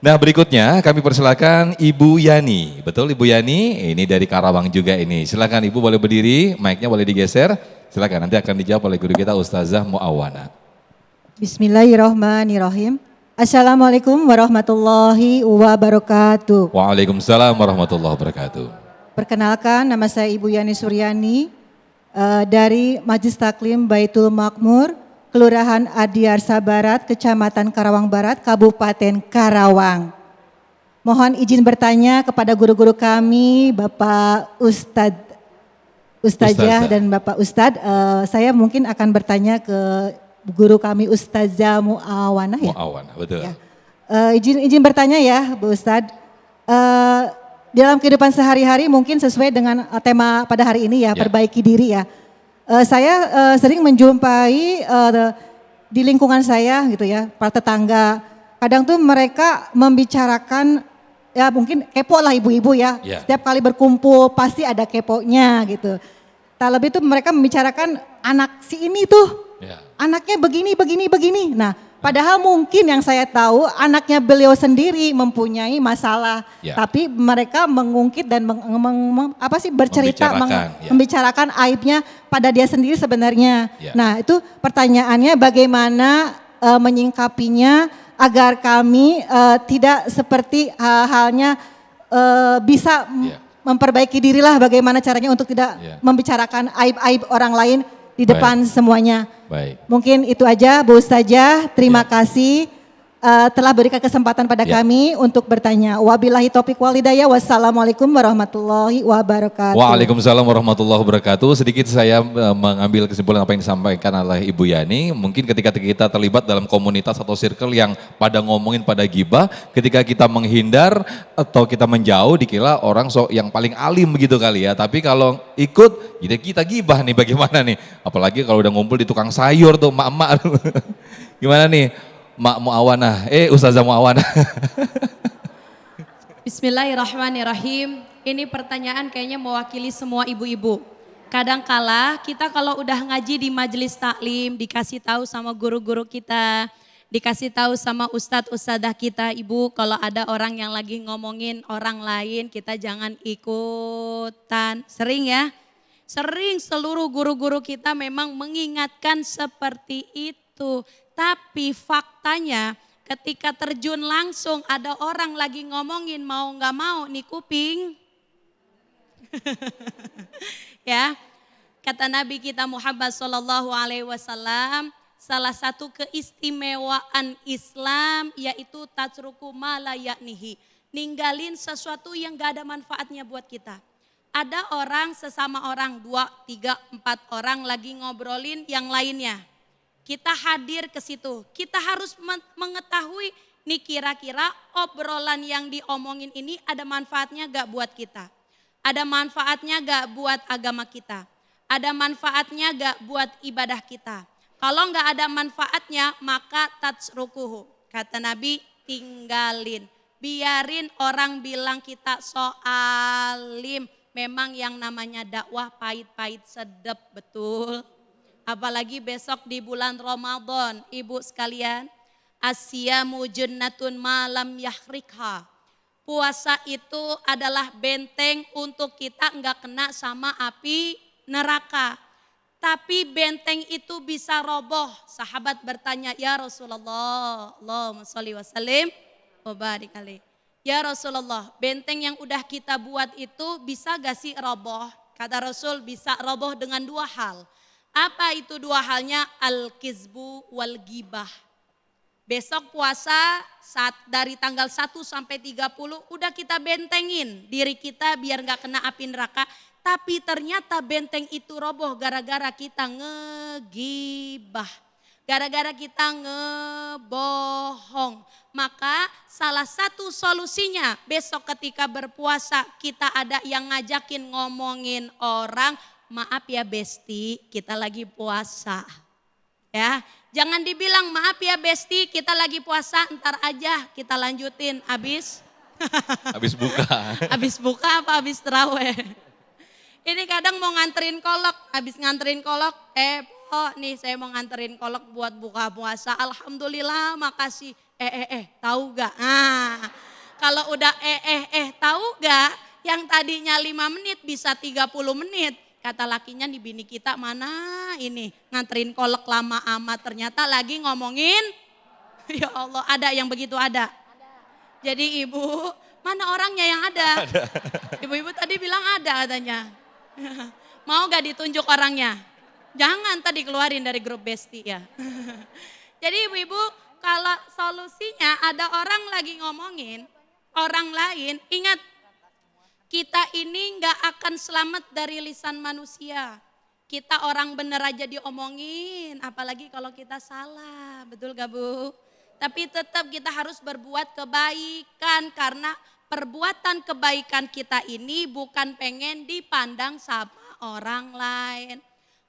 Nah berikutnya kami persilakan Ibu Yani. Betul Ibu Yani? Ini dari Karawang juga ini. Silakan Ibu boleh berdiri, mic-nya boleh digeser. Silakan nanti akan dijawab oleh guru kita Ustazah Muawana. Bismillahirrahmanirrahim. Assalamualaikum warahmatullahi wabarakatuh. Waalaikumsalam warahmatullahi wabarakatuh. Perkenalkan, nama saya Ibu Yani Suryani dari Majelis Taklim Baitul Makmur, Kelurahan Adiarsa Barat, Kecamatan Karawang Barat, Kabupaten Karawang. Mohon izin bertanya kepada guru-guru kami, Bapak Ustazah dan Bapak Ustadz. Saya mungkin akan bertanya ke guru kami Ustazah Muawana ya. Muawana, betul. Ya. Izin bertanya ya, Bu Ustadz. Dalam kehidupan sehari-hari mungkin sesuai dengan tema pada hari ini ya, perbaiki diri ya. Saya sering menjumpai di lingkungan saya gitu ya, para tetangga. Kadang tuh mereka membicarakan, ya mungkin kepo lah ibu-ibu ya. Setiap kali berkumpul pasti ada keponya gitu. Tak lebih tuh mereka membicarakan anak si ini tuh, anaknya begini. Nah padahal mungkin yang saya tahu anaknya beliau sendiri mempunyai masalah. Tapi mereka mengungkit dan bercerita, membicarakan aibnya pada dia sendiri sebenarnya. Nah itu pertanyaannya bagaimana menyingkapinya agar kami tidak seperti halnya bisa memperbaiki dirilah, bagaimana caranya untuk tidak membicarakan aib-aib orang lain di depan semuanya. Mungkin itu aja Bu Ustazah, terima kasih telah berikan kesempatan pada kami untuk bertanya. Wabillahi taufiq wal hidayah. Wassalamualaikum warahmatullahi wabarakatuh. Waalaikumsalam warahmatullahi wabarakatuh. Sedikit saya mengambil kesimpulan apa yang disampaikan oleh Ibu Yani. Mungkin ketika kita terlibat dalam komunitas atau circle yang pada ngomongin pada gibah, ketika kita menghindar atau kita menjauh dikira orang yang paling alim begitu kali ya. Tapi kalau ikut kita gibah nih bagaimana nih. Apalagi kalau udah ngumpul di tukang sayur tuh emak-emak. Gimana nih? Mak Muawana, Ustazah Muawana. Bismillahirrahmanirrahim. Ini pertanyaan kayaknya mewakili semua ibu-ibu. Kadangkala kita kalau udah ngaji di majelis taklim, dikasih tahu sama guru-guru kita, dikasih tahu sama ustadz-ustadzah kita, ibu kalau ada orang yang lagi ngomongin orang lain, kita jangan ikutan. Sering ya? Sering seluruh guru-guru kita memang mengingatkan seperti itu. Tapi faktanya ketika terjun langsung ada orang lagi ngomongin mau nggak mau nih kuping. Ya, kata Nabi kita Muhammad Sallallahu Alaihi Wasallam, salah satu keistimewaan Islam yaitu tatsruku ma la yaknihi, ninggalin sesuatu yang gak ada manfaatnya buat kita. Ada orang sesama orang 2, 3, 4 orang lagi ngobrolin yang lainnya. Kita hadir ke situ, kita harus mengetahui nih kira-kira obrolan yang diomongin ini ada manfaatnya gak buat kita. Ada manfaatnya gak buat agama kita. Ada manfaatnya gak buat ibadah kita. Kalau gak ada manfaatnya maka tatsrukuhu. Kata Nabi tinggalin. Biarin orang bilang kita soalim. Memang yang namanya dakwah pahit-pahit sedep betul. Apalagi besok di bulan Ramadan, ibu sekalian, asyamu jannatun malam yahrikha. Puasa itu adalah benteng untuk kita enggak kena sama api neraka. Tapi benteng itu bisa roboh. Sahabat bertanya, ya Rasulullah, Allahumma sholli wa sallim wa barik alaih. Ya Rasulullah, benteng yang udah kita buat itu bisa gak sih roboh? Kata Rasul, bisa roboh dengan 2 hal. Apa itu 2 halnya? Al-kizbu wal gibah. Besok puasa saat dari tanggal 1 sampai 30 udah kita bentengin diri kita biar gak kena api neraka. Tapi ternyata benteng itu roboh gara-gara kita ngegibah. Gara-gara kita ngebohong. Maka salah satu solusinya besok ketika berpuasa kita ada yang ngajakin ngomongin orang. Maaf ya Besti, kita lagi puasa. Ya, jangan dibilang maaf ya Besti, kita lagi puasa, ntar aja kita lanjutin habis buka. Habis buka apa habis terawih? Ini kadang mau nganterin kolak, habis nganterin kolak, nih saya mau nganterin kolak buat buka puasa. Alhamdulillah, makasih. tahu gak? Nah, kalau udah tahu gak? Yang tadinya 5 menit bisa 30 menit. Kata lakinya nih bini kita mana ini nganterin kolek lama amat ternyata lagi ngomongin. Ya Allah ada yang begitu ada. Jadi ibu mana orangnya yang ada? Ibu-ibu tadi bilang ada katanya. Mau gak ditunjuk orangnya? Jangan tadi keluarin dari grup Besti ya. Jadi ibu-ibu kalau solusinya ada orang lagi ngomongin orang lain ingat. Kita ini nggak akan selamat dari lisan manusia. Kita orang bener aja diomongin, apalagi kalau kita salah. Betul gak Bu? Tapi tetap kita harus berbuat kebaikan karena perbuatan kebaikan kita ini bukan pengen dipandang sama orang lain.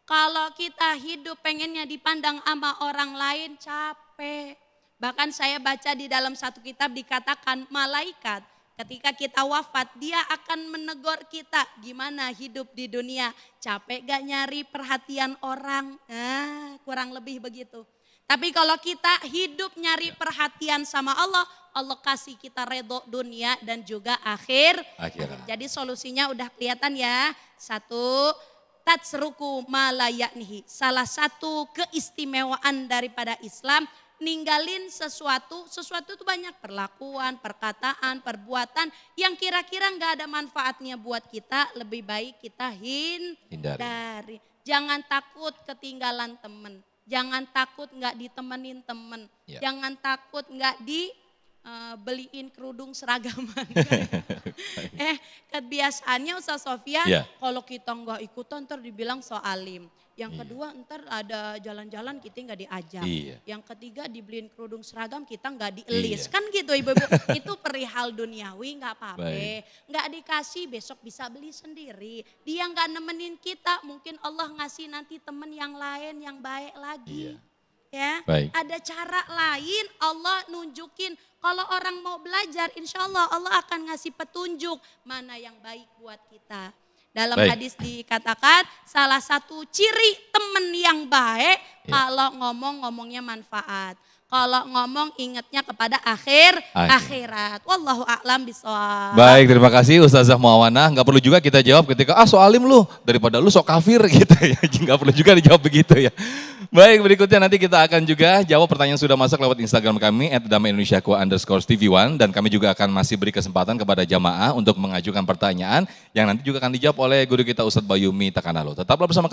Kalau kita hidup pengennya dipandang sama orang lain capek. Bahkan saya baca di dalam satu kitab dikatakan malaikat. Ketika kita wafat, dia akan menegur kita gimana hidup di dunia. Capek gak nyari perhatian orang? Kurang lebih begitu. Tapi kalau kita hidup nyari perhatian sama Allah, Allah kasih kita redho dunia dan juga akhirat. Jadi solusinya udah kelihatan ya. 1, tatsruku ma la ya'nihi. Salah satu keistimewaan daripada Islam, ninggalin sesuatu itu banyak perlakuan, perkataan, perbuatan yang kira-kira nggak ada manfaatnya buat kita, lebih baik kita hindari. Jangan takut ketinggalan temen, jangan takut nggak ditemenin temen, jangan takut nggak beliin kerudung seragaman. Kebiasaannya Ustaz Sofyan, kalau kita nggak ikutan ntar dibilang so alim. Yang kedua ntar ada jalan-jalan kita nggak diajak. Yang ketiga dibeliin kerudung seragam kita nggak dielis. Kan gitu ibu-ibu, itu perihal duniawi nggak apa-apa. Nggak dikasih besok bisa beli sendiri. Dia nggak nemenin kita mungkin Allah ngasih nanti temen yang lain yang baik lagi. Ya, ada cara lain Allah nunjukin. Kalau orang mau belajar insya Allah Allah akan ngasih petunjuk mana yang baik buat kita. Dalam hadis dikatakan salah satu ciri teman yang baik kalau ngomongnya manfaat. Kalau ngomong ingatnya kepada akhirat. Wallahu a'lam bishawab. Baik, terima kasih Ustazah Muawana. Enggak perlu juga kita jawab ketika soalim lu daripada lu sok kafir gitu ya. Enggak perlu juga dijawab begitu ya. Baik, berikutnya nanti kita akan juga jawab pertanyaan yang sudah masuk lewat Instagram kami @damaiindonesiaku_tv1 dan kami juga akan masih beri kesempatan kepada jamaah untuk mengajukan pertanyaan yang nanti juga akan dijawab oleh guru kita Ustadz Bayumi Takanalo. Tetaplah bersama kami.